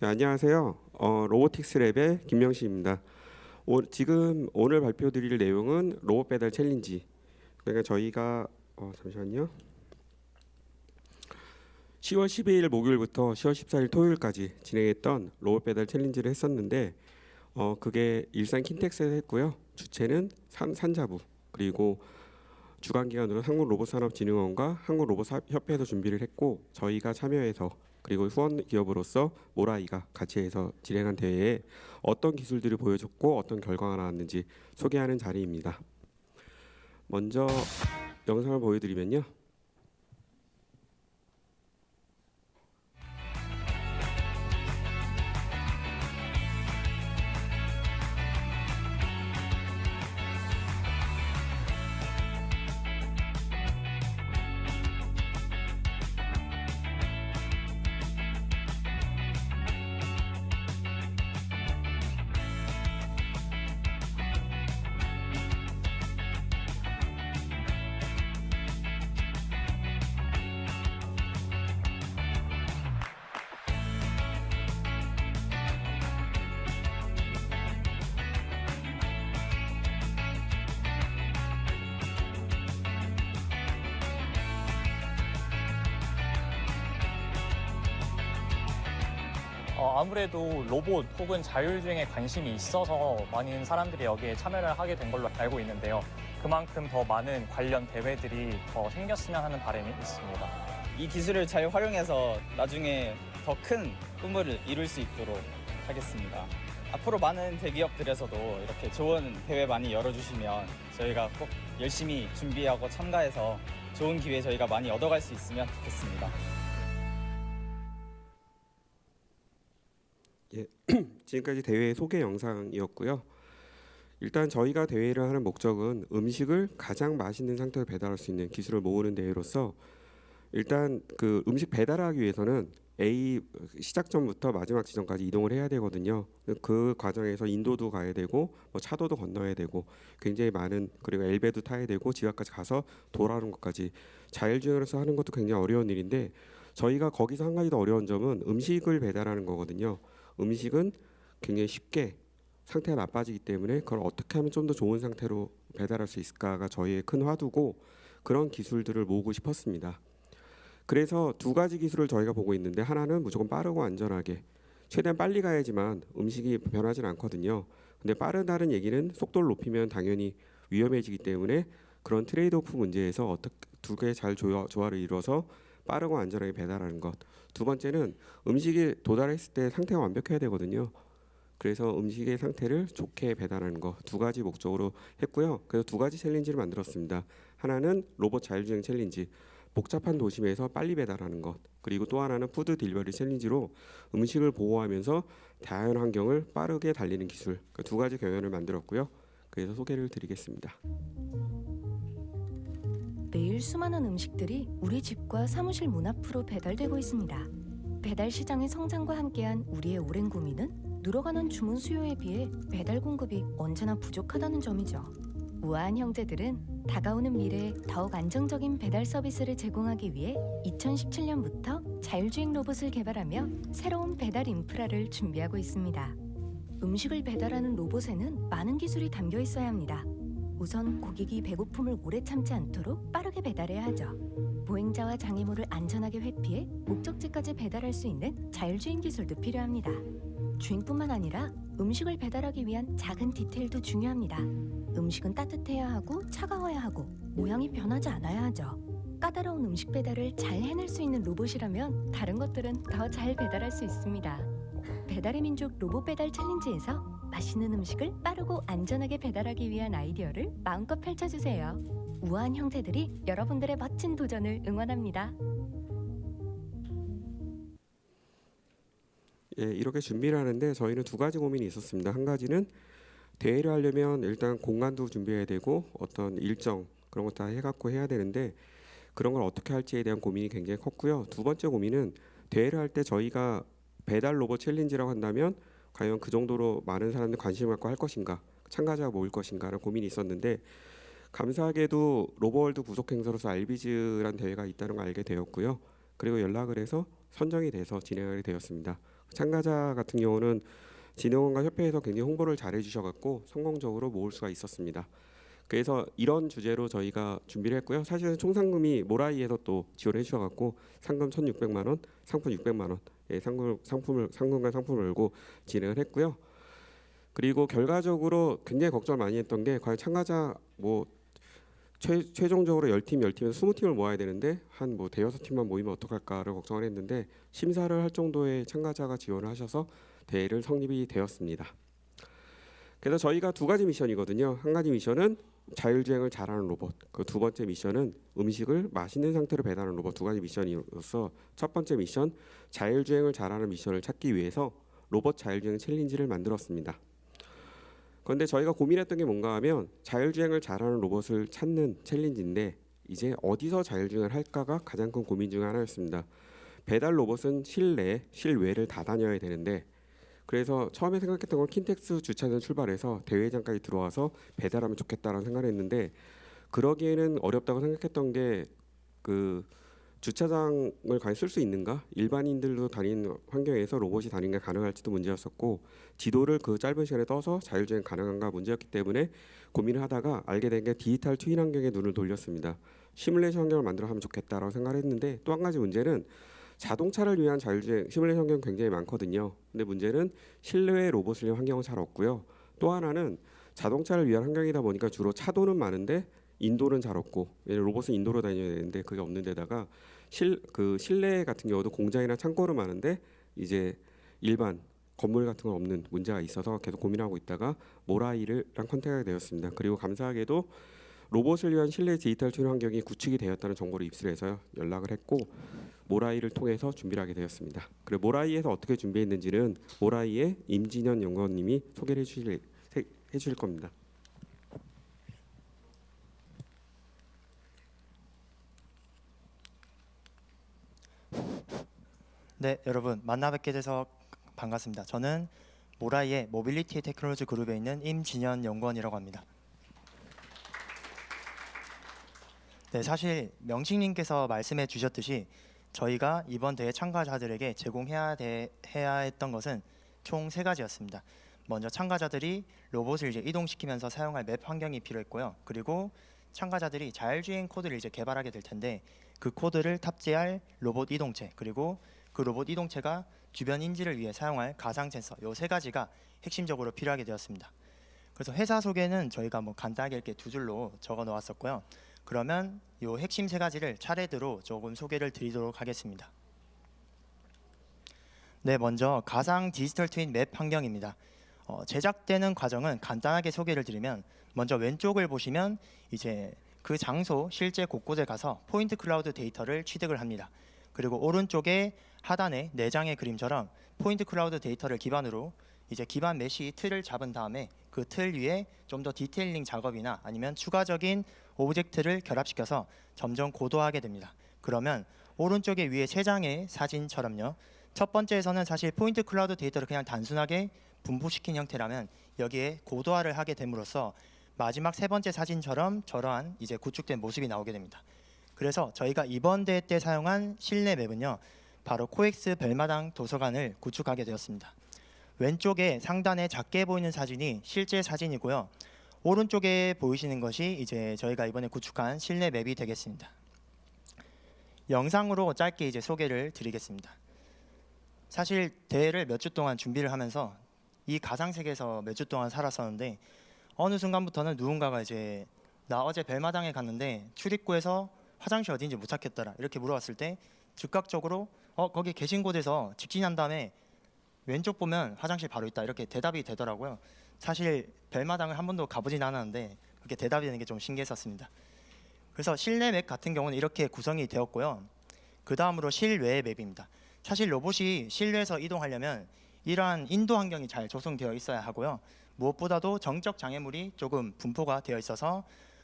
안녕하세요. 로보틱스 랩의 김명식입니다. 지금 오늘 발표드릴 내용은 로봇 배달 챌린지. 그러니까 저희가 잠시만요. 10월 12일 목요일부터 10월 14일 토요일까지 진행했던 로봇 배달 챌린지를 했었는데 그게 일산 킨텍스에서 했고요. 주체는 산자부 그리고 주관기관으로 한국로봇산업진흥원과 한국로봇협회에서 준비를 했고 저희가 참여해서 그리고 후원 기업으로서 모라이가 같이 해서 진행한 대회에 어떤 기술들을 보여줬고 어떤 결과가 나왔는지 소개하는 자리입니다. 먼저 영상을 보여드리면요. 아무래도 로봇 혹은 자율주행에 관심이 있어서 많은 사람들이 여기에 참여를 하게 된 걸로 알고 있는데요. 그만큼 더 많은 관련 대회들이 더 생겼으면 하는 바람이 있습니다. 이 기술을 잘 활용해서 나중에 더 큰 꿈을 이룰 수 있도록 하겠습니다. 앞으로 많은 대기업들에서도 이렇게 좋은 대회 많이 열어주시면 저희가 꼭 열심히 준비하고 참가해서 좋은 기회 저희가 많이 얻어갈 수 있으면 좋겠습니다. 지금까지 대회 소개 영상이었고요. 일단 저희가 대회를 하는 목적은 음식을 가장 맛있는 상태로 배달할 수 있는 기술을 모으는 대회로서 일단 그 음식 배달하기 위해서는 A 시작점부터 마지막 지점까지 이동을 해야 되거든요. 그 과정에서 인도도 가야 되고 차도도 건너야 되고 굉장히 많은 그리고 엘베도 타야 되고 집 앞까지 가서 돌아오는 것까지 자율주행으로서 하는 것도 굉장히 어려운 일인데 저희가 거기서 한 가지 더 어려운 점은 음식을 배달하는 거거든요. 음식은 굉장히 쉽게 상태가 나빠지기 때문에 그걸 어떻게 하면 좀 더 좋은 상태로 배달할 수 있을까가 저희의 큰 화두고 그런 기술들을 모으고 싶었습니다. 그래서 두 가지 기술을 저희가 보고 있는데 하나는 무조건 빠르고 안전하게 최대한 빨리 가야지만 음식이 변하진 않거든요. 근데 빠르다는 얘기는 속도를 높이면 당연히 위험해지기 때문에 그런 트레이드오프 문제에서 어떻게 두 개의 잘 조화를 이루어서 빠르고 안전하게 배달하는 것. 두 번째는 음식이 도달했을 때 상태가 완벽해야 되거든요. 그래서 음식의 상태를 좋게 배달하는 거 두 가지 목적으로 했고요. 그래서 두 가지 챌린지를 만들었습니다. 하나는 로봇 자율주행 챌린지, 복잡한 도심에서 빨리 배달하는 것. 그리고 또 하나는 푸드 딜리버리 챌린지로 음식을 보호하면서 다양한 환경을 빠르게 달리는 기술. 두 가지 경연을 만들었고요. 그래서 소개를 드리겠습니다. 매일 수많은 음식들이 우리 집과 사무실 문 앞으로 배달되고 있습니다. 배달 시장의 성장과 함께한 우리의 오랜 고민은 늘어가는 주문 수요에 비해 배달 공급이 언제나 부족하다는 점이죠. 우아한 형제들은 다가오는 미래에 더욱 안정적인 배달 서비스를 제공하기 위해 2017년부터 자율주행 로봇을 개발하며 새로운 배달 인프라를 준비하고 있습니다. 음식을 배달하는 로봇에는 많은 기술이 담겨 있어야 합니다. 우선 고객이 배고픔을 오래 참지 않도록 빠르게 배달해야 하죠. 보행자와 장애물을 안전하게 회피해 목적지까지 배달할 수 있는 자율주행 기술도 필요합니다. 주행뿐만 아니라 음식을 배달하기 위한 작은 디테일도 중요합니다. 음식은 따뜻해야 하고 차가워야 하고 모양이 변하지 않아야 하죠. 까다로운 음식 배달을 잘 해낼 수 있는 로봇이라면 다른 것들은 더 잘 배달할 수 있습니다. 배달의 민족 로봇 배달 챌린지에서 맛있는 음식을 빠르고 안전하게 배달하기 위한 아이디어를 마음껏 펼쳐주세요. 우아한 형제들이 여러분들의 멋진 도전을 응원합니다. 이렇게 준비를 하는데 저희는 두 가지 고민이 있었습니다. 한 가지는 대회를 하려면 일단 공간도 준비해야 되고 어떤 일정 그런 거 다 해갖고 해야 되는데 그런 걸 어떻게 할지에 대한 고민이 굉장히 컸고요. 두 번째 고민은 대회를 할 때 저희가 배달 로봇 챌린지라고 한다면 과연 그 정도로 많은 사람들이 관심을 갖고 할 것인가, 참가자가 모일 것인가라는 고민이 있었는데 감사하게도 로버월드 부속 행사로서 알비즈라는 대회가 있다는 걸 알게 되었고요. 그리고 연락을 해서 선정이 돼서 진행하게 되었습니다. 참가자 같은 경우는 진흥원과 협회에서 굉장히 홍보를 잘 해주셔갖고 성공적으로 모을 수가 있었습니다. 그래서 이런 주제로 저희가 준비를 했고요. 사실은 총 상금이 모라이에서 또 지원해 주셔갖고 상금 1,600만 원, 상품 600만 원, 예, 상금과 상품을 걸고 진행을 했고요. 그리고 결과적으로 굉장히 걱정을 많이 했던 게 과연 참가자 뭐 최종적으로 10팀에서 20팀을 모아야 되는데 한 뭐 대여섯 팀만 모이면 어떡할까를 걱정을 했는데 심사를 할 정도의 참가자가 지원을 하셔서 대회를 성립이 되었습니다. 그래서 저희가 두 가지 미션이거든요. 한 가지 미션은 자율주행을 잘하는 로봇, 그 두 번째 미션은 음식을 맛있는 상태로 배달하는 로봇. 두 가지 미션이로서 첫 번째 미션 자율주행을 잘하는 미션을 찾기 위해서 로봇 자율주행 챌린지를 만들었습니다. 그런데 저희가 고민했던 게 뭔가 하면 자율주행을 잘하는 로봇을 찾는 챌린지인데 이제 어디서 자율주행을 할까가 가장 큰 고민 중 하나였습니다. 배달 로봇은 실내, 실외를 다 다녀야 되는데 그래서 처음에 생각했던 건 킨텍스 주차장 출발해서 대회장까지 들어와서 배달하면 좋겠다라는 생각을 했는데 그러기에는 어렵다고 생각했던 게 그 주차장을 과연 쓸 수 있는가? 일반인들도 다니는 환경에서 로봇이 다니는 게 가능할지도 문제였었고 지도를 그 짧은 시간에 떠서 자율주행 가능한가 문제였기 때문에 고민을 하다가 알게 된 게 디지털 트윈 환경에 눈을 돌렸습니다. 시뮬레이션 환경을 만들어 하면 좋겠다라고 생각을 했는데 또 한 가지 문제는 자동차를 위한 자율주행 시뮬레이션 환경 굉장히 많거든요. 근데 문제는 실내 로봇을 위한 환경은 잘 없고요. 또 하나는 자동차를 위한 환경이다 보니까 주로 차도는 많은데 인도는 잘 없고 로봇은 인도로 다녀야 되는데 그게 없는 데다가 실내 같은 경우도 공장이나 창고는 많은데 이제 일반 건물 같은 건 없는 문제가 있어서 계속 고민하고 있다가 모라이랑 컨택하게 되었습니다. 그리고 감사하게도 로봇을 위한 실내 디지털 트윈 환경이 구축이 되었다는 정보를 입수해서 연락을 했고 모라이를 통해서 준비를 하게 되었습니다. 그리고 모라이에서 어떻게 준비했는지는 모라이의 임진현 연구원님이 소개를 해주실 겁니다. 네, 여러분 만나 뵙게 돼서 반갑습니다. 저는 모라이의 모빌리티 테크놀로지 그룹에 있는 임진현 연구원이라고 합니다. 네, 사실 명식님께서 말씀해 주셨듯이 저희가 이번 대회 참가자들에게 제공해야 했던 것은 총 3가지였습니다. 먼저 참가자들이 로봇을 이제 이동시키면서 사용할 맵 환경이 필요했고요. 그리고 참가자들이 자율주행 코드를 이제 개발하게 될 텐데 그 코드를 탑재할 로봇 이동체 그리고 그 로봇 이동체가 주변 인지를 위해 사용할 가상 센서 요 3가지가 핵심적으로 필요하게 되었습니다. 그래서 회사 소개는 저희가 뭐 간단하게 이렇게 2줄로 적어 놓았었고요. 그러면 요 핵심 3가지를 차례대로 조금 소개를 드리도록 하겠습니다. 네, 먼저 가상 디지털 트윈 맵 환경입니다. 제작되는 과정은 간단하게 소개를 드리면 먼저 왼쪽을 보시면 이제 그 장소 실제 곳곳에 가서 포인트 클라우드 데이터를 취득을 합니다. 그리고 오른쪽에 하단에 4장의 그림처럼 포인트 클라우드 데이터를 기반으로 이제 기반 메시 틀을 잡은 다음에 그 틀 위에 좀 더 디테일링 작업이나 아니면 추가적인 오브젝트를 결합시켜서 점점 고도화하게 됩니다. 그러면 오른쪽에 위에 3장의 사진처럼요. 첫 번째에서는 사실 포인트 클라우드 데이터를 그냥 단순하게 분포시킨 형태라면 여기에 고도화를 하게 됨으로써 마지막 3번째 사진처럼 저러한 이제 구축된 모습이 나오게 됩니다. 그래서 저희가 이번 대회 때 사용한 실내 맵은요. 바로 코엑스 별마당 도서관을 구축하게 되었습니다. 왼쪽에 상단에 작게 보이는 사진이 실제 사진이고요. 오른쪽에 보이시는 것이 이제 저희가 이번에 구축한 실내 맵이 되겠습니다. 영상으로 짧게 이제 소개를 드리겠습니다. 사실 대회를 몇 주 동안 준비를 하면서 이 가상 세계에서 몇 주 동안 살았었는데 어느 순간부터는 누군가가 이제 나 어제 별마당에 갔는데 출입구에서 화장실 어딘지 못 찾겠더라 이렇게 물어봤을 때 즉각적으로 거기 계신 곳에서 직진한 다음에 왼쪽 보면 화장실 바로 있다 이렇게 대답이 되더라고요. 사실 별마당을 한 번도 가보진 않았는데 그렇게 대답이 되는 게 좀 신기했었습니다. 그래서 실내 맵 같은 경우는 이렇게 구성이 되었고요. 그 다음으로 실외 맵입니다. 사실 로봇이 실내에서 이동하려면 이러한 인도 환경이 잘 조성되어 있어야 하고요. 무엇보다도 정적 장애물이 조금 분포가 되어 있어서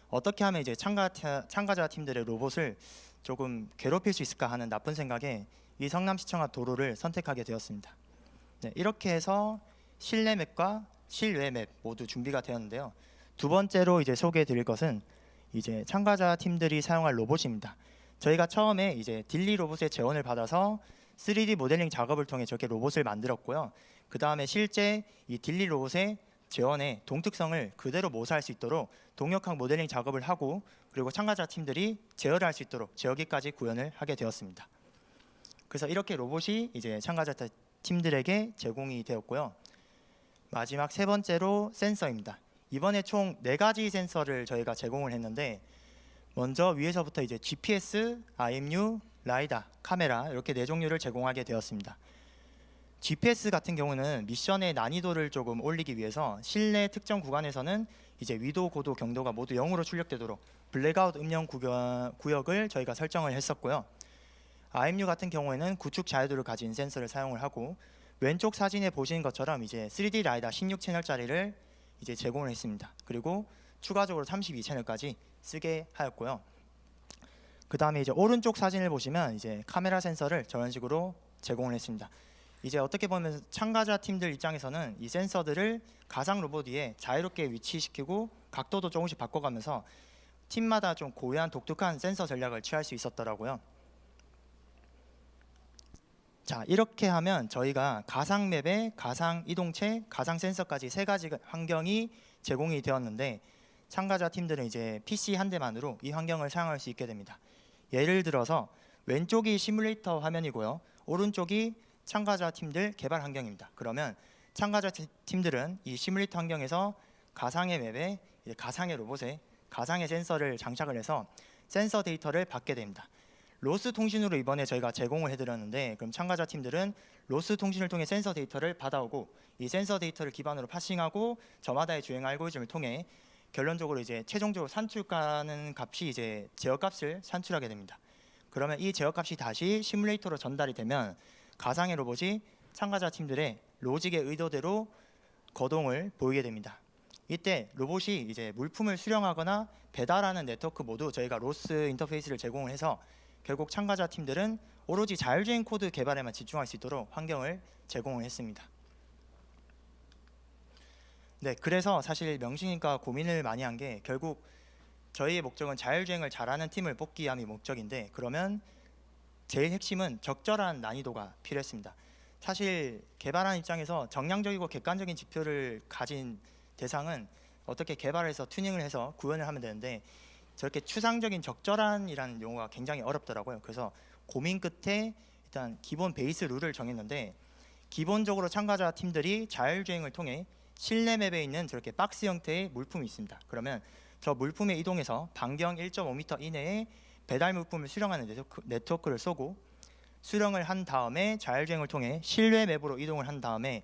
어떻게 하면 이제 참가자 팀들의 로봇을 조금 괴롭힐 수 있을까 하는 나쁜 생각에 이 성남시청 앞 도로를 선택하게 되었습니다. 네, 이렇게 해서 실내 맵과 실외 맵 모두 준비가 되었는데요. 두 번째로 이제 소개해 드릴 것은 이제 참가자 팀들이 사용할 로봇입니다. 저희가 처음에 이제 딜리 로봇의 재원을 받아서 3D 모델링 작업을 통해 저렇게 로봇을 만들었고요. 그 다음에 실제 이 딜리 로봇의 재원의 동특성을 그대로 모사할 수 있도록 동역학 모델링 작업을 하고 그리고 참가자 팀들이 제어를 할 수 있도록 제어기까지 구현을 하게 되었습니다. 그래서 이렇게 로봇이 이제 참가자 팀들에게 제공이 되었고요. 마지막 세 번째로 센서입니다. 이번에 총 4가지 센서를 저희가 제공을 했는데 먼저 위에서부터 이제 GPS, IMU, 라이다, 카메라 이렇게 4종류를 제공하게 되었습니다. GPS 같은 경우는 미션의 난이도를 조금 올리기 위해서 실내 특정 구간에서는 이제 위도, 고도, 경도가 모두 0으로 출력되도록 블랙아웃 음영 구역을 저희가 설정을 했었고요. IMU 같은 경우에는 구축 자유도를 가진 센서를 사용을 하고 왼쪽 사진에 보시는 것처럼 이제 3D 라이다 16채널짜리를 이제 제공을 했습니다. 그리고 추가적으로 32채널까지 쓰게 하였고요. 그 다음에 이제 오른쪽 사진을 보시면 이제 카메라 센서를 저런 식으로 제공을 했습니다. 이제 어떻게 보면 참가자 팀들 입장에서는 이 센서들을 가상 로봇 위에 자유롭게 위치시키고 각도도 조금씩 바꿔가면서 팀마다 좀 고유한 독특한 센서 전략을 취할 수 있었더라고요. 자, 이렇게 하면 저희가 가상 맵에 가상 이동체, 가상 센서까지 3가지 환경이 제공이 되었는데 참가자 팀들은 이제 PC 한 대만으로 이 환경을 사용할 수 있게 됩니다. 예를 들어서 왼쪽이 시뮬레이터 화면이고요. 오른쪽이 참가자 팀들 개발 환경입니다. 그러면 참가자 팀들은 이 시뮬레이터 환경에서 가상의 맵에 이제 가상의 로봇에 가상의 센서를 장착을 해서 센서 데이터를 받게 됩니다. 로스 통신으로 이번에 저희가 제공을 해드렸는데 그럼 참가자 팀들은 로스 통신을 통해 센서 데이터를 받아오고 이 센서 데이터를 기반으로 파싱하고 저마다의 주행 알고리즘을 통해 결론적으로 이제 최종적으로 산출가는 값이 이제 제어값을 산출하게 됩니다. 그러면 이 제어값이 다시 시뮬레이터로 전달이 되면 가상의 로봇이 참가자 팀들의 로직의 의도대로 거동을 보이게 됩니다. 이때 로봇이 이제 물품을 수령하거나 배달하는 네트워크 모두 저희가 로스 인터페이스를 제공을 해서 결국 참가자 팀들은 오로지 자율주행 코드 개발에만 집중할 수 있도록 환경을 제공을 했습니다. 네, 그래서 사실 명식이가 고민을 많이 한 게 결국 저희의 목적은 자율주행을 잘하는 팀을 뽑기 위함이 목적인데 그러면 제일 핵심은 적절한 난이도가 필요했습니다. 사실 개발하는 입장에서 정량적이고 객관적인 지표를 가진 대상은 어떻게 개발해서 튜닝을 해서 구현을 하면 되는데 저렇게 추상적인 적절한이라는 용어가 굉장히 어렵더라고요. 그래서 고민 끝에 일단 기본 베이스 룰을 정했는데 기본적으로 참가자 팀들이 자율주행을 통해 실내 맵에 있는 저렇게 박스 형태의 물품이 있습니다. 그러면 저 물품에 이동해서 반경 1.5m 이내에 배달 물품을 수령하는 네트워크를 쏘고 수령을 한 다음에 자율주행을 통해 실외 맵으로 이동을 한 다음에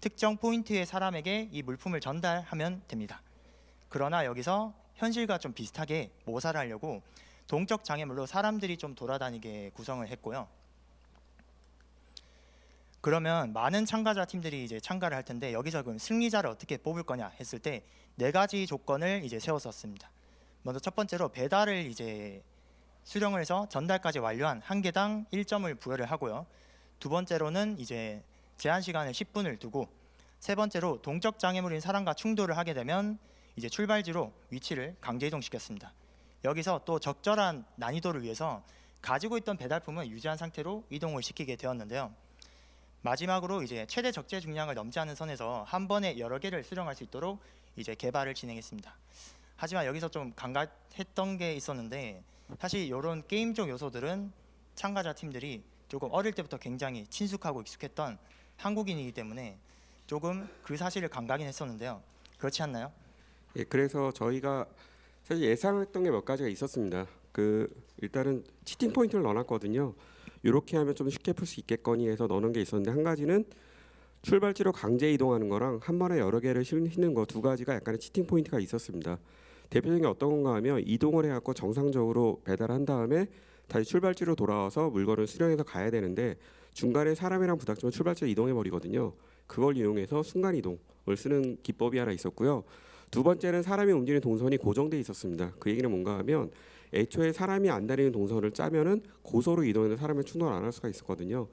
특정 포인트의 사람에게 이 물품을 전달하면 됩니다. 그러나 여기서 현실과 좀 비슷하게 모사를 하려고 동적 장애물로 사람들이 좀 돌아다니게 구성을 했고요. 그러면 많은 참가자 팀들이 이제 참가를 할 텐데 여기서 그럼 승리자를 어떻게 뽑을 거냐 했을 때 4가지 조건을 이제 세웠었습니다. 먼저 첫 번째로 배달을 이제 수령을 해서 전달까지 완료한 한 개당 1점을 부여를 하고요. 두 번째로는 이제 제한 시간을 10분을 두고 세 번째로 동적 장애물인 사람과 충돌을 하게 되면 이제 출발지로 위치를 강제 이동시켰습니다. 여기서 또 적절한 난이도를 위해서 가지고 있던 배달품은 유지한 상태로 이동을 시키게 되었는데요. 마지막으로 이제 최대 적재 중량을 넘지 않은 선에서 한 번에 여러 개를 수령할 수 있도록 이제 개발을 진행했습니다. 하지만 여기서 좀 감각했던 게 있었는데 사실 이런 게임적 요소들은 참가자 팀들이 조금 어릴 때부터 굉장히 친숙하고 익숙했던 한국인이기 때문에 조금 그 사실을 감각은 했었는데요. 그렇지 않나요? 예, 그래서 저희가 사실 예상했던 게 몇 가지가 있었습니다. 일단은 치팅 포인트를 넣어놨거든요. 이렇게 하면 좀 쉽게 풀 수 있겠거니 해서 넣는 게 있었는데 한 가지는 출발지로 강제 이동하는 거랑 한 번에 여러 개를 실는 거 2가지가 약간의 치팅 포인트가 있었습니다. 대표적인 게 어떤 건가 하면 이동을 해갖고 정상적으로 배달한 다음에 다시 출발지로 돌아와서 물건을 수령해서 가야 되는데 중간에 사람이랑 부닥치면 출발지로 이동해 버리거든요. 그걸 이용해서 순간 이동을 쓰는 기법이 하나 있었고요. 두 번째는 사람이 움직이는 동선이 고정돼 있었습니다. 그 얘기는 뭔가 하면 애초에 사람이 안 다니는 동선을 짜면은 고소로 이동해서 사람을 충돌 안 할 수가 있었거든요.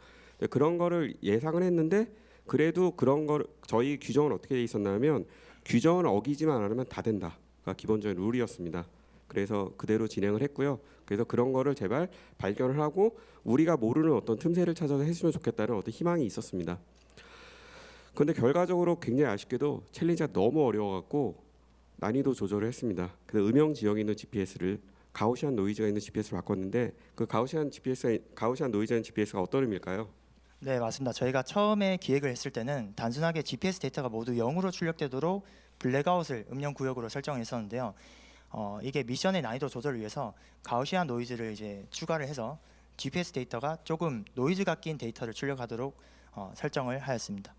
그런 거를 예상을 했는데 그래도 그런 걸 저희 규정은 어떻게 돼 있었냐면 규정을 어기지만 않으면 다 된다가 기본적인 룰이었습니다. 그래서 그대로 진행을 했고요. 그래서 그런 거를 제발 발견을 하고 우리가 모르는 어떤 틈새를 찾아서 했으면 좋겠다는 어떤 희망이 있었습니다. 그런데 결과적으로 굉장히 아쉽게도 챌린지가 너무 어려워갖고 난이도 조절을 했습니다. 그래서 음영 지역에 있는 GPS를 가우시안 노이즈가 있는 GPS로 바꿨는데 그 가우시안 노이즈는 GPS가 어떤 의미일까요? 네, 맞습니다. 저희가 처음에 기획을 했을 때는 단순하게 GPS 데이터가 모두 0으로 출력되도록 블랙아웃을 음영 구역으로 설정했었는데요. 이게 미션의 난이도 조절을 위해서 가우시안 노이즈를 이제 추가를 해서 GPS 데이터가 조금 노이즈가 낀 데이터를 출력하도록 설정을 하였습니다.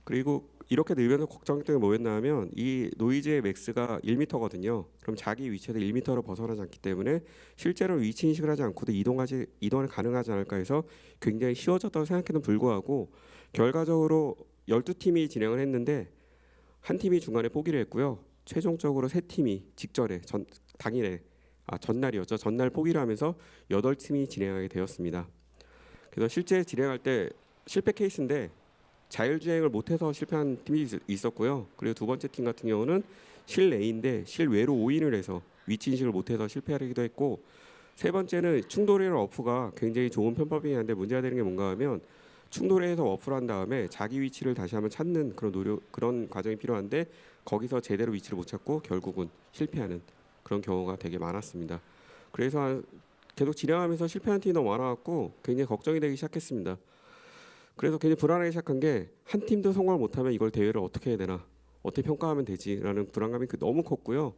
그리고 이렇게 늘면서 걱정했던 게 뭐였나 하면 이 노이즈의 맥스가 1m거든요. 그럼 자기 위치에서 1m로 벗어나지 않기 때문에 실제로 위치 인식을 하지 않고도 이동이 가능하지 않을까 해서 굉장히 쉬워졌다고 생각해도 불구하고 결과적으로 12팀이 진행을 했는데 한 팀이 중간에 포기를 했고요. 최종적으로 3팀이 전날이었죠. 전날 포기를 하면서 8팀이 진행하게 되었습니다. 그래서 실제 진행할 때 실패 케이스인데 자율주행을 못해서 실패한 팀이 있었고요. 그리고 두 번째 팀 같은 경우는 실내인데 실외로 오인을 해서 위치 인식을 못해서 실패하기도 했고, 세 번째는 충돌에러 어프가 굉장히 좋은 편법이긴 한데 문제가 되는 게 뭔가 하면 충돌에서 어프를 한 다음에 자기 위치를 다시 한번 찾는 그런 과정이 필요한데 거기서 제대로 위치를 못 찾고 결국은 실패하는 그런 경우가 되게 많았습니다. 그래서 계속 진행하면서 실패하는 팀이 너무 많아갖고 굉장히 걱정이 되기 시작했습니다. 그래서 굉장히 불안하기 시작한 게 한 팀도 성공을 못하면 이걸 대회를 어떻게 해야 되나, 어떻게 평가하면 되지라는 불안감이 너무 컸고요.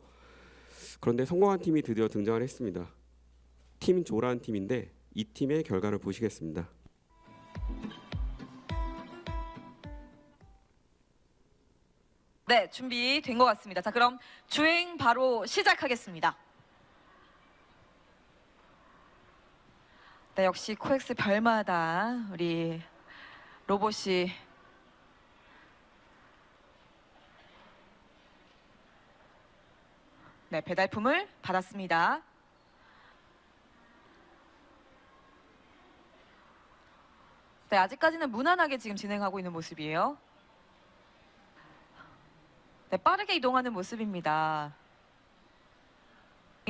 그런데 성공한 팀이 드디어 등장을 했습니다. 팀 조라는 팀인데 이 팀의 결과를 보시겠습니다. 네, 준비된 것 같습니다. 자, 그럼 주행 바로 시작하겠습니다. 네, 역시 코엑스 별마다 우리 로봇이 네, 배달품을 받았습니다. 네, 아직까지는 무난하게 지금 진행하고 있는 모습이에요. 네, 빠르게 이동하는 모습입니다.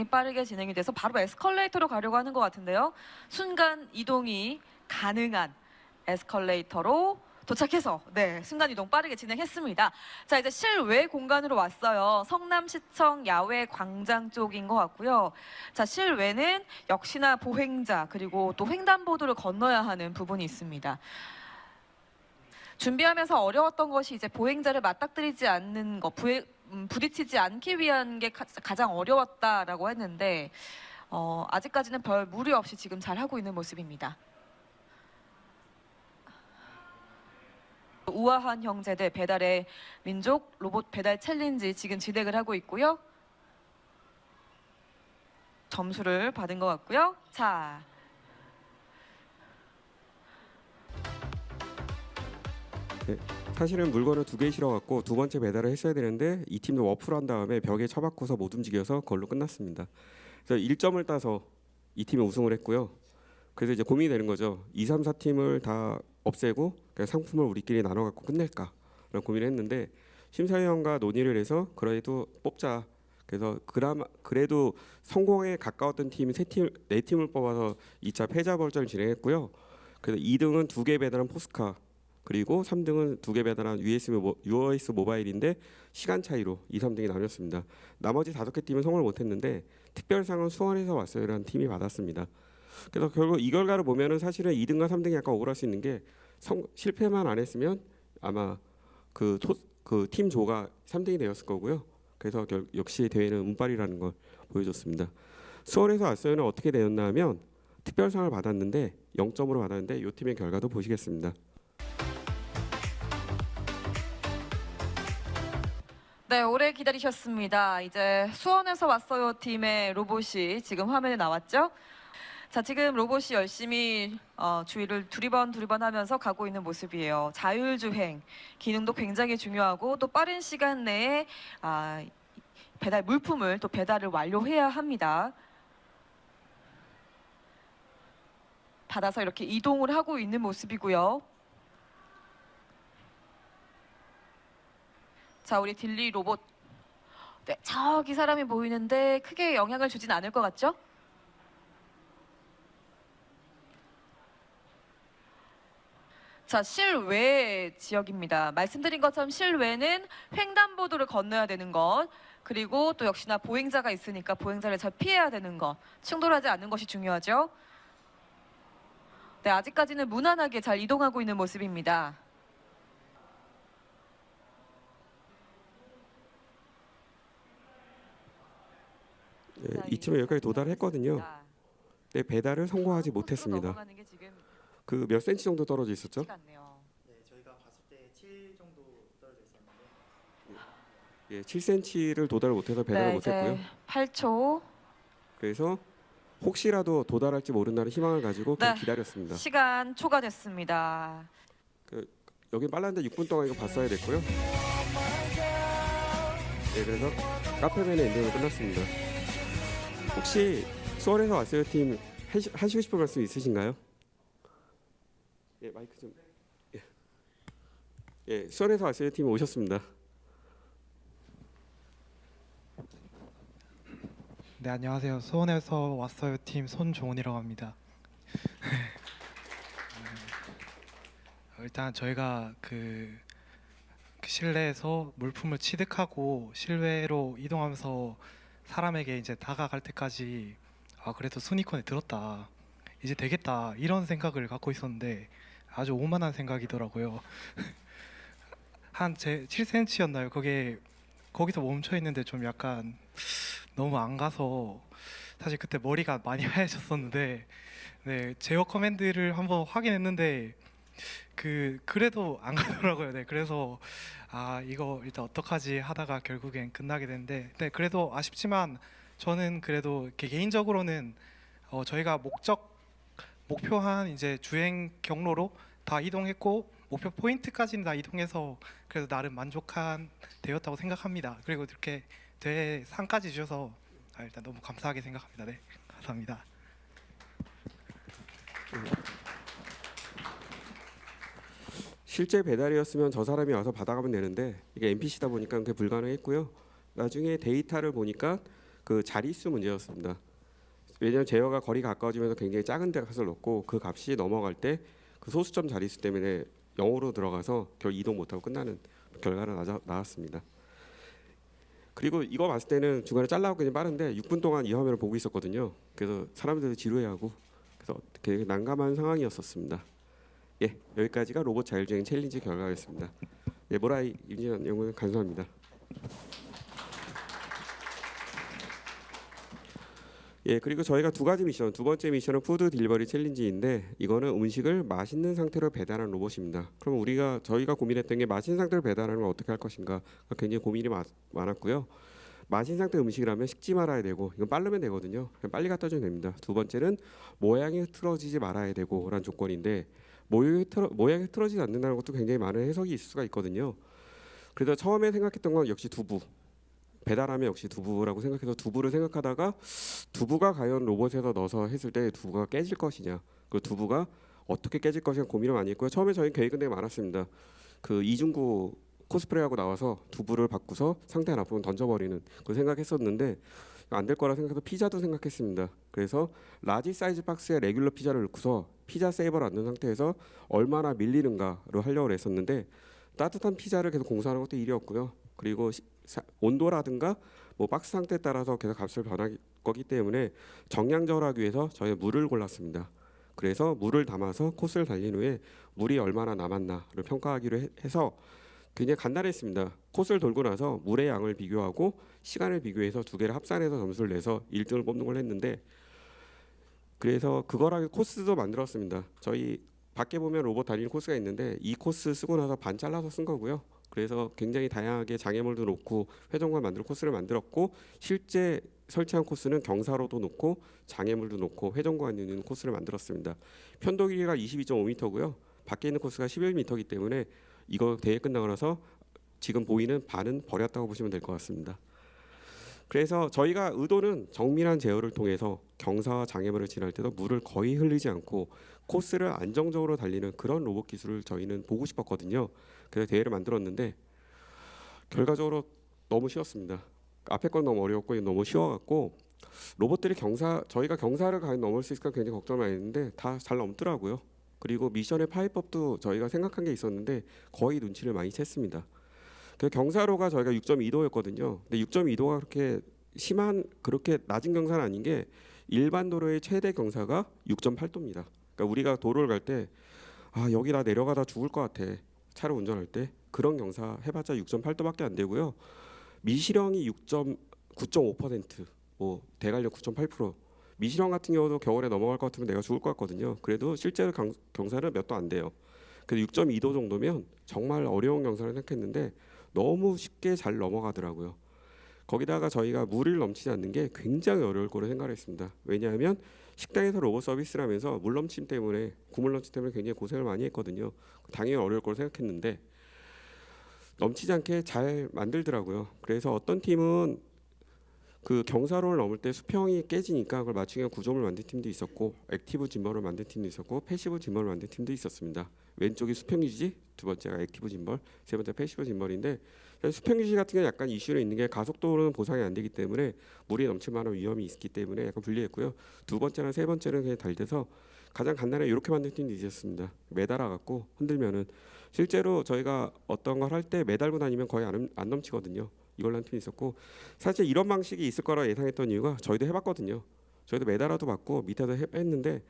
빠르게 진행이 돼서 바로 에스컬레이터로 가려고 하는 것 같은데요. 순간 이동이 가능한 에스컬레이터로 도착해서 네, 순간 이동 빠르게 진행했습니다. 자, 이제 실외 공간으로 왔어요. 성남시청 야외 광장 쪽인 것 같고요. 자, 실외는 역시나 보행자 그리고 또 횡단보도를 건너야 하는 부분이 있습니다. 준비하면서 어려웠던 것이 이제 보행자를 맞닥뜨리지 않는 것, 부딪히지 않기 위한 게 가장 어려웠다라고 했는데 아직까지는 별 무리 없이 지금 잘 하고 있는 모습입니다. 우아한 형제들 배달의 민족 로봇 배달 챌린지 지금 진행을 하고 있고요. 점수를 받은 것 같고요. 자. 네, 사실은 물건을 2개 실어갖고 두 번째 배달을 했어야 되는데 이 팀도 워프를 한 다음에 벽에 쳐박고서 못 움직여서 그걸로 끝났습니다. 그래서 1점을 따서 이 팀이 우승을 했고요. 그래서 이제 고민이 되는 거죠. 2, 3, 4팀을 다 없애고 그냥 상품을 우리끼리 나눠 갖고 끝낼까? 라는 고민을 했는데 심사위원과 논의를 해서 그래도 뽑자. 그래서 그래도 성공에 가까웠던 팀 4팀을 뽑아서 2차 패자 벌전을 진행했고요. 그래서 2등은 2개 배달한 포스카, 그리고 3등은 2개 배달한 US 모바일인데 시간 차이로 2, 3등이 나뉘었습니다. 나머지 5개 팀은 성공을 못했는데 특별상은 수원에서 왔어요라는 팀이 받았습니다. 그래서 결국 이 결과를 보면은 사실은 2등과 3등이 약간 억울할 수 있는 게 실패만 안 했으면 아마 그 팀 조가 3등이 되었을 거고요. 그래서 역시 대회는 운빨이라는 걸 보여줬습니다. 수원에서 왔어요는 어떻게 되었나 하면 특별상을 받았는데 0점으로 받았는데 이 팀의 결과도 보시겠습니다. 네, 오래 기다리셨습니다. 이제 수원에서 왔어요 팀의 로봇이 지금 화면에 나왔죠? 자, 지금 로봇이 열심히 주위를 두리번 하면서 가고 있는 모습이에요. 자율주행 기능도 굉장히 중요하고 또 빠른 시간 내에 배달 물품을 또 배달을 완료해야 합니다. 받아서 이렇게 이동을 하고 있는 모습이고요. 자, 우리 딜리 로봇 네, 저기 사람이 보이는데 크게 영향을 주진 않을 것 같죠? 자, 실외 지역입니다. 말씀드린 것처럼 실외는 횡단보도를 건너야 되는 것, 그리고 또 역시나 보행자가 있으니까 보행자를 잘 피해야 되는 것, 충돌하지 않는 것이 중요하죠. 네, 아직까지는 무난하게 잘 이동하고 있는 모습입니다. 예, 자, 이쯤에 여기까지 도달했거든요. 네, 배달을 성공하지 코스로 못했습니다. 넘어가는 게 지금 그 몇 센치 정도 떨어져 있었죠? 쉽지가 않네요. 네, 저희가 봤을 때 7 정도 떨어져 있었는데 예, 7cm를 도달을 못해서 배달을 네, 못했고요. 이제 8초. 그래서 혹시라도 도달할지 모른다는 희망을 가지고 그냥 네. 기다렸습니다. 시간 초과됐습니다. 여기 빨랐는데 6분 동안 이거 봤어야 됐고요. 네, 그래서 카페맨의 엔딩으로 끝났습니다. 혹시 수원에서 왔어요 팀 하시고 싶은 말씀 있으신가요? 예, 마이크 좀. 예, 예, 수원에서 왔어요 팀 오셨습니다. 네, 안녕하세요. 수원에서 왔어요 팀 손종훈이라고 합니다. 일단 저희가 그 실내에서 물품을 취득하고 실외로 이동하면서 사람에게 이제 다가갈 때까지 그래도 순위권에 들었다, 이제 되겠다, 이런 생각을 갖고 있었는데 아주 오만한 생각이더라고요. 한 제 7cm였나요? 그게 거기서 멈춰 있는데 좀 약간 너무 안 가서 사실 그때 머리가 많이 하얘졌었는데, 네, 제어 커맨드를 한번 확인했는데 그래도 안 가더라고요. 네, 그래서 이거 일단 어떡하지 하다가 결국엔 끝나게 됐는데, 네, 그래도 아쉽지만 저는 그래도 이렇게 개인적으로는 저희가 목표한 이제 주행 경로로 다 이동했고 목표 포인트까지는 다 이동해서 그래도 나름 만족한 대회였다고 생각합니다. 그리고 이렇게 대회 상까지 주셔서 일단 너무 감사하게 생각합니다. 네, 감사합니다. 실제 배달이었으면 저 사람이 와서 받아가면 되는데 이게 NPC다 보니까 그게 불가능했고요. 나중에 데이터를 보니까 그 자릿수 문제였습니다. 왜냐하면 제어가 거리가 가까워지면서 굉장히 작은 데 값을 넣고 그 값이 넘어갈 때 그 소수점 자릿수 때문에 0으로 들어가서 결국 이동 못하고 끝나는 결과가 나왔습니다. 그리고 이거 봤을 때는 중간에 잘라고 그냥 빠른데 6분 동안 이 화면을 보고 있었거든요. 그래서 사람들도 지루해하고 그래서 되게 난감한 상황이었었습니다. 예, 여기까지가 로봇 자율주행 챌린지 결과였습니다. 예, 모라이 임진환 연구원 감사합니다. 예, 그리고 저희가 두 가지 미션, 두 번째 미션은 푸드 딜리버리 챌린지인데 이거는 음식을 맛있는 상태로 배달하는 로봇입니다. 그럼 저희가 고민했던 게 맛있는 상태로 배달하는 걸 어떻게 할 것인가 굉장히 고민이 많았고요. 맛있는 상태 음식이라면 식지 말아야 되고 이건 빠르면 되거든요. 그냥 빨리 갖다 주면 됩니다. 두 번째는 모양이 흐트러지지 말아야 되고라는 조건인데 모양이 흐트러지지 않는다는 것도 굉장히 많은 해석이 있을 수가 있거든요. 그래서 처음에 생각했던 건 역시 두부. 배달하면 역시 두부라고 생각해서 두부를 생각하다가 두부가 과연 로봇에서 넣어서 했을 때 두부가 깨질 것이냐, 그 두부가 어떻게 깨질 것이냐 고민을 많이 했고요. 처음에 저희 계획은 되게 많았습니다. 그 이중구 코스프레하고 나와서 두부를 바꾸서 상대 납품을 던져버리는 그 생각했었는데 안 될 거라 생각해서 피자도 생각했습니다. 그래서 라지 사이즈 박스에 레귤러 피자를 넣고서 피자 세이버를 안 넣은 상태에서 얼마나 밀리는가로 하려고 했었는데 따뜻한 피자를 계속 공수하는 것도 일이었고요. 그리고 온도라든가 뭐 박스 상태에 따라서 계속 값을 변할 거기 때문에 정량절하기 위해서 저희가 물을 골랐습니다. 그래서 물을 담아서 코스를 달린 후에 물이 얼마나 남았나를 평가하기로 해서 굉장히 간단했습니다. 코스를 돌고 나서 물의 양을 비교하고 시간을 비교해서 두 개를 합산해서 점수를 내서 1등을 뽑는 걸 했는데, 그래서 그거랑 코스도 만들었습니다. 저희 밖에 보면 로봇 달리는 코스가 있는데 이 코스 쓰고 나서 반 잘라서 쓴 거고요. 그래서 굉장히 다양하게 장애물도 놓고 회전과 만들 코스를 만들었고, 실제 설치한 코스는 경사로도 놓고 장애물도 놓고 회전과 있는 코스를 만들었습니다. 편도 길이가 22.5m고요. 밖에 있는 코스가 11m이기 때문에 이거 대회 끝나고 나서 지금 보이는 반은 버렸다고 보시면 될 것 같습니다. 그래서 저희가 의도는 정밀한 제어를 통해서 경사와 장애물을 지날 때도 물을 거의 흘리지 않고 코스를 안정적으로 달리는 그런 로봇 기술을 저희는 보고 싶었거든요. 그래서 대회를 만들었는데 결과적으로 너무 쉬웠습니다. 앞에 건 너무 어려웠고 이거 너무 쉬워갖고 로봇들이 저희가 경사를 과연 넘을 수 있을까 굉장히 걱정을 많이 했는데 다 잘 넘더라고요. 그리고 미션의 파이법도 저희가 생각한 게 있었는데 거의 눈치를 많이 챘습니다. 그 경사로가 저희가 6.2도였거든요. 근데 6.2도가 그렇게 낮은 경사는 아닌 게 일반 도로의 최대 경사가 6.8도입니다. 그러니까 우리가 도로를 갈 때 여기 나 내려가다 죽을 것 같아. 차를 운전할 때 그런 경사 해봤자 6.8도밖에 안 되고요. 미시령이 9.5%, 뭐 대관령 9.8%. 미시령 같은 경우도 겨울에 넘어갈 것 같으면 내가 죽을 것 같거든요. 그래도 실제로 경사는 몇 도 안 돼요. 그래도 6.2도 정도면 정말 어려운 경사를 생각했는데 너무 쉽게 잘 넘어가더라고요. 거기다가 저희가 물을 넘치지 않는 게 굉장히 어려울 거로 생각했습니다. 왜냐하면 식당에서 로봇 서비스를 하면서 물 넘침 때문에 국물 넘침 때문에 굉장히 고생을 많이 했거든요. 당연히 어려울 거로 생각했는데 넘치지 않게 잘 만들더라고요. 그래서 어떤 팀은 그 경사로를 넘을 때 수평이 깨지니까 그걸 맞추기 위한 구조물 만든 팀도 있었고 액티브 짐벌을 만든 팀도 있었고 패시브 짐벌을 만든 팀도 있었습니다. 왼쪽이 수평 유지, 두 번째가 액티브 짐벌, 세 번째 패시브 짐벌인데 수평 유지 같은 경우 약간 이슈는 있는 게 가속도로는 보상이 안 되기 때문에 물이 넘칠 만한 위험이 있기 때문에 약간 불리했고요. 두 번째나 세 번째는 그냥 잘 돼서 가장 간단하게 이렇게 만든 팀도 있었습니다. 매달아 갖고 흔들면은 실제로 저희가 어떤 걸 할 때 매달고 다니면 거의 안 넘치거든요. 이걸로 한 팀이 있었고 사실 이런 방식이 있을 거라 예상했던 이유가 저희도 해봤거든요. 저희도 매달아도 봤고 밑에도 했는데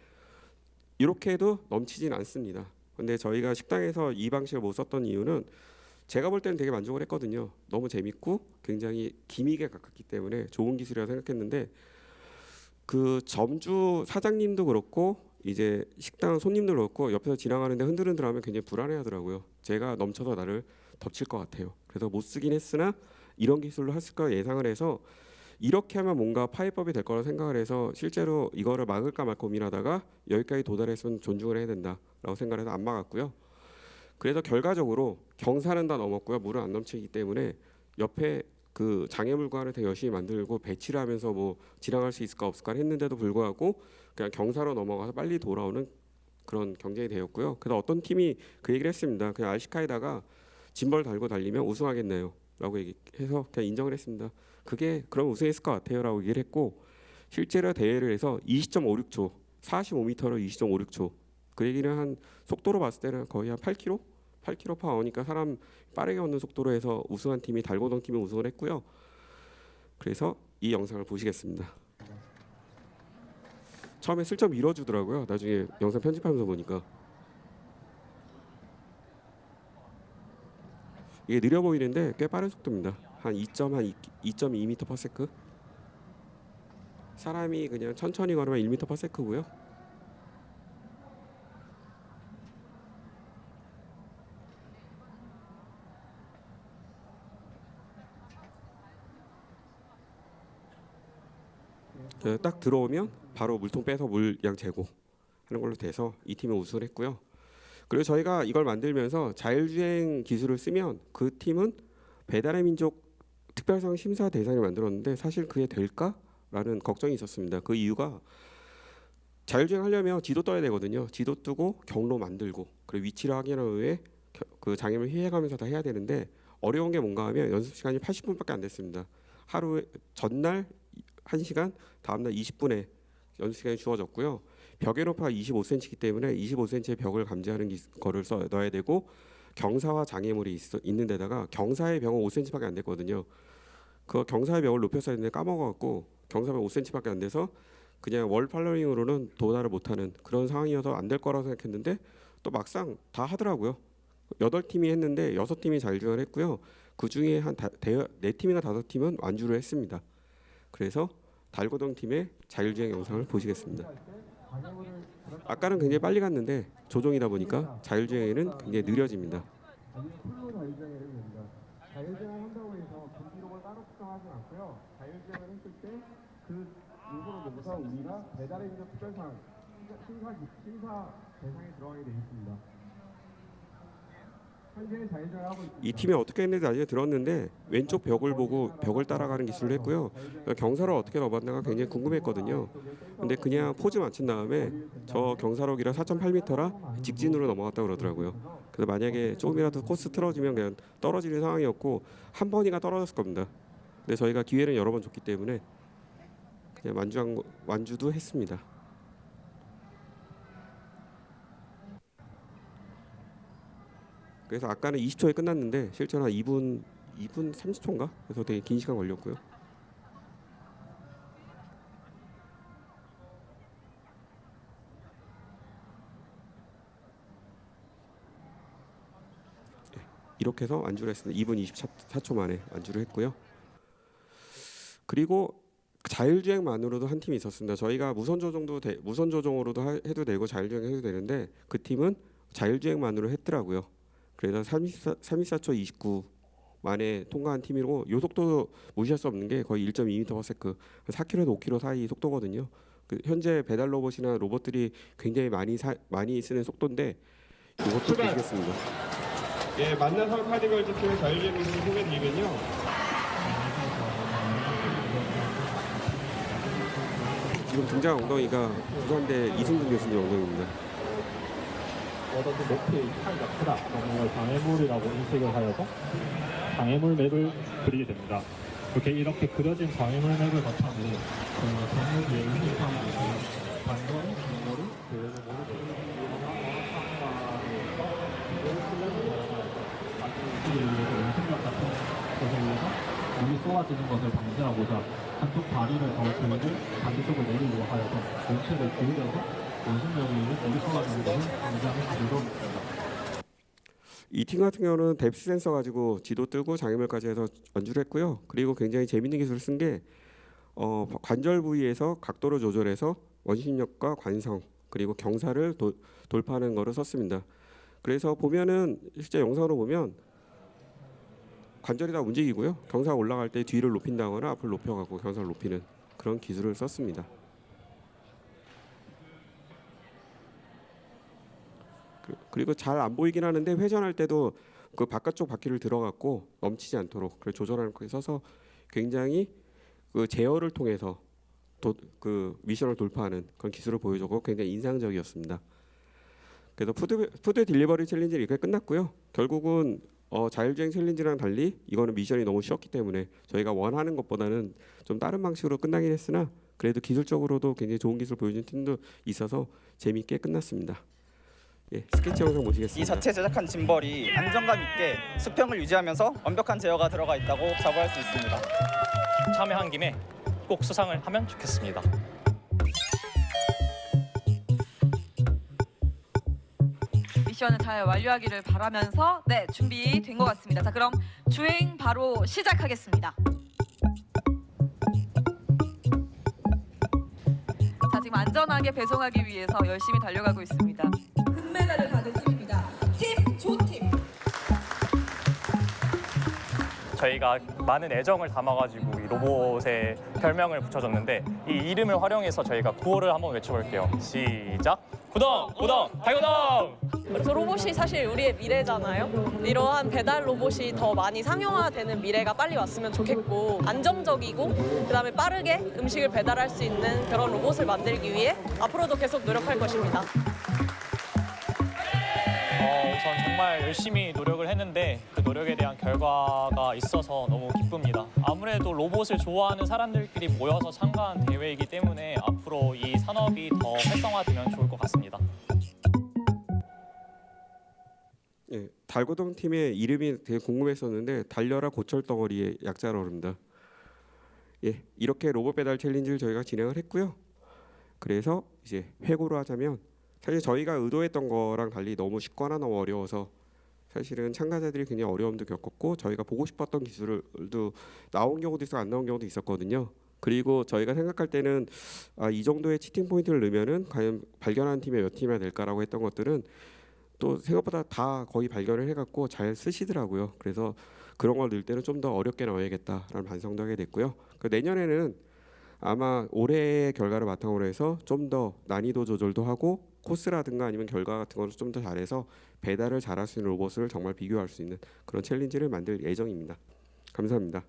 이렇게 해도 넘치진 않습니다. 근데 저희가 식당에서 이 방식을 못 썼던 이유는 제가 볼 때는 되게 만족을 했거든요. 너무 재밌고 굉장히 기믹에 가깝기 때문에 좋은 기술이라고 생각했는데 그 점주 사장님도 그렇고 이제 식당 손님도 그렇고 옆에서 지나가는데 흔들흔들하면 굉장히 불안해하더라고요. 제가 넘쳐서 나를 덮칠 것 같아요. 그래서 못 쓰긴 했으나 이런 기술로 했을 거 예상을 해서 이렇게 하면 뭔가 파이법이 될 거라 생각을 해서 실제로 이거를 막을까 말까 고민하다가 여기까지 도달했으면 존중을 해야 된다라고 생각해서 안 막았고요. 그래서 결과적으로 경사는 다 넘었고요. 물은 안 넘치기 때문에 옆에 그 장애물관을 되게 열심히 만들고 배치를 하면서 뭐 지나갈 수 있을까 없을까 했는데도 불구하고 그냥 경사로 넘어가서 빨리 돌아오는 그런 경쟁이 되었고요. 그래서 어떤 팀이 그 얘기를 했습니다. 그냥 RC카에다가 짐벌 달고 달리면 우승하겠네요 라고 얘기해서 그냥 인정을 했습니다. 그게 그럼 우승했을 것 같아요 라고 얘기를 했고 실제로 대회를 해서 20.56초 45m로 20.56초 그 얘기는 한 속도로 봤을 때는 거의 한 8km? 8km/h니까 사람 빠르게 걷는 속도로 해서 우승한 팀이 달고던 팀이 우승을 했고요. 그래서 이 영상을 보시겠습니다. 처음에 슬쩍 밀어주더라고요. 나중에 영상 편집하면서 보니까 이게 느려 보이는데 꽤 빠른 속도입니다. 한 2.2m/s. 사람이 그냥 천천히 걸으면 1m/s고요. 딱 들어오면 바로 물통 빼서 물량 제고 하는 걸로 돼서 이 팀이 우승을 했고요. 그리고 저희가 이걸 만들면서 자율주행 기술을 쓰면 그 팀은 배달의 민족 특별상 심사 대상을 만들었는데 사실 그게 될까라는 걱정이 있었습니다. 그 이유가 자율주행 하려면 지도 떠야 되거든요. 지도 뜨고 경로 만들고 그리고 위치를 확인한 후에 그 장애물 피해가면서 다 해야 되는데 어려운 게 뭔가 하면 연습 시간이 80분밖에 안 됐습니다. 하루에 전날 1시간, 다음날 20분에 연습 시간이 주어졌고요. 벽의 높이가 25cm이기 때문에 25cm의 벽을 감지하는 거를 넣어야 되고 경사와 장애물이 있는 데다가 경사의 벽은 5cm밖에 안 됐거든요. 그 경사의 벽을 높였어야 했는데 까먹어갖고 경사벽 5cm밖에 안 돼서 그냥 월 팔로잉으로는 도달을 못하는 그런 상황이어서 안 될 거라고 생각했는데 또 막상 다 하더라고요. 8팀이 했는데 6팀이 자율주행을 했고요. 그 중에 한 4팀이나 5팀은 완주를 했습니다. 그래서 달고동 팀의 자율주행 영상을 보시겠습니다. 아까는 굉장히 빨리 갔는데 조종이다 보니까 자율주행에는 굉장히 느려집니다. 자율주행을 한다고 해서 금기록을 따로 측정하지 않고요. 자율주행을 했을 때 그 요소를 보고서 우리가 배달의 민족 특별상 심사 대상에 들어가게 되어 있습니다. 현재 자율주행을 하고 있습니다. 이 팀이 어떻게 했는지 나중에 들었는데 왼쪽 벽을 보고 벽을 따라가는 기술을 했고요. 경사로 어떻게 넘었나가 굉장히 궁금했거든요. 근데 그냥 포즈 맞춘 다음에 저 경사로기라 4.8m라 직진으로 넘어갔다고 그러더라고요. 그래서 만약에 조금이라도 코스 틀어지면 그냥 떨어지는 상황이었고 한 번이가 떨어졌을 겁니다. 근데 저희가 기회는 여러 번 줬기 때문에 그냥 완주도 했습니다. 그래서 아까는 20초에 끝났는데 실제로 한 2분 30초인가? 그래서 되게 긴 시간 걸렸고요. 이렇게 해서 완주를 했습니다. 2분 24초 만에 완주를 했고요. 그리고 자율주행만으로도 한 팀이 있었습니다. 저희가 무선 조종으로도 해도 되고 자율주행 해도 되는데 그 팀은 자율주행만으로 했더라고요. 그래서 34초 29 만에 통과한 팀이고 요 속도 무시할 수 없는 게 거의 1.2m/s 4km에서 5km 사이 속도거든요. 현재 배달 로봇이나 로봇들이 굉장히 많이 쓰는 속도인데 이것도 보시겠습니다. 예, 만나서 카디걸즈 팀의 자율주행 기술 소개드리면요. 지금 등장 엉덩이가 부산대 이승준 교수님 엉덩이입니다. 워더드 목표의 차이가 크다. 그걸 장애물이라고 인식을 하여서 장애물 맵을 그리게 됩니다. 이렇게 그려진 장애물 맵을 바탕으로 장애물의 인식하는 것을 단거리, 중거리, 대회로 음식력 같은 것에 의해서 물이 쏟아지는 것을 방지하고자 한쪽 다리를 더 들고 반대쪽을 내리려고 하여서 몸체를 기울여서 원심력에 의해 물이 쏟아지는 것을 방지하는 기술로 있습니다. 이 팀 같은 경우는 뎁스 센서 가지고 지도 뜨고 장애물까지 해서 완주를 했고요. 그리고 굉장히 재밌는 기술을 쓴 게 관절 부위에서 각도를 조절해서 원심력과 관성 그리고 경사를 돌파하는 거를 썼습니다. 그래서 보면은 실제 영상으로 보면 관절이 다 움직이고요. 경사가 올라갈 때 뒤를 높인다거나 앞을 높여가고 경사를 높이는 그런 기술을 썼습니다. 그리고 잘 안 보이긴 하는데 회전할 때도 그 바깥쪽 바퀴를 들어갔고 넘치지 않도록 그걸 조절하는 거 써서 굉장히 그 제어를 통해서 그 미션을 돌파하는 그런 기술을 보여주고 굉장히 인상적이었습니다. 그래서 푸드 딜리버리 챌린지는 이렇게 끝났고요. 결국은 자율주행 챌린지랑 달리 이거는 미션이 너무 쉬웠기 때문에 저희가 원하는 것보다는 좀 다른 방식으로 끝나긴 했으나 그래도 기술적으로도 굉장히 좋은 기술 보여준 팀도 있어서 재미있게 끝났습니다. 예, 스케치 영상 보시겠습니다. 이 자체 제작한 짐벌이 안정감 있게 수평을 유지하면서 완벽한 제어가 들어가 있다고 자부할 수 있습니다. 참여한 김에 꼭 수상을 하면 좋겠습니다. 미션을 잘 완료하기를 바라면서 네, 준비된 것 같습니다. 자, 그럼 주행 바로 시작하겠습니다. 자, 지금 안전하게 배송하기 위해서 열심히 달려가고 있습니다. 금메달을 받은 팀입니다. 팀 조팀. 저희가 많은 애정을 담아가지고 이 로봇에 별명을 붙여줬는데 이 이름을 활용해서 저희가 구호를 한번 외쳐볼게요. 시작! 구동! 구동! 달구동! 그 로봇이 사실 우리의 미래잖아요. 이러한 배달 로봇이 더 많이 상용화되는 미래가 빨리 왔으면 좋겠고 안정적이고 그다음에 빠르게 음식을 배달할 수 있는 그런 로봇을 만들기 위해 앞으로도 계속 노력할 것입니다. 우선 정말 열심히 노력을 했는데 그 노력에 대한 결과가 있어서 너무 기쁩니다. 아무래도 로봇을 좋아하는 사람들끼리 모여서 참가한 대회이기 때문에 앞으로 이 산업이 더 활성화되면 좋을 것 같습니다. 예, 달고동 팀의 이름이 되게 궁금했었는데 달려라 고철덩어리의 약자로입니다. 예, 이렇게 로봇 배달 챌린지를 저희가 진행을 했고요. 그래서 이제 회고를 하자면 사실 저희가 의도했던 거랑 달리 너무 쉽거나 너무 어려워서 사실은 참가자들이 굉장히 어려움도 겪었고 저희가 보고 싶었던 기술도 나온 경우도 있고 안 나온 경우도 있었거든요. 그리고 저희가 생각할 때는 이 정도의 치팅 포인트를 넣으면은 과연 발견한 팀에 몇 팀이나 될까라고 했던 것들은 또 생각보다 다 거의 발견을 해갖고 잘 쓰시더라고요. 그래서 그런 걸 넣을 때는 좀 더 어렵게 넣어야겠다라는 반성도 하게 됐고요. 내년에는 아마 올해의 결과를 바탕으로 해서 좀 더 난이도 조절도 하고 코스라든가 아니면 결과 같은 거를 좀 더 잘해서 배달을 잘할 수 있는 로봇을 정말 비교할 수 있는 그런 챌린지를 만들 예정입니다. 감사합니다.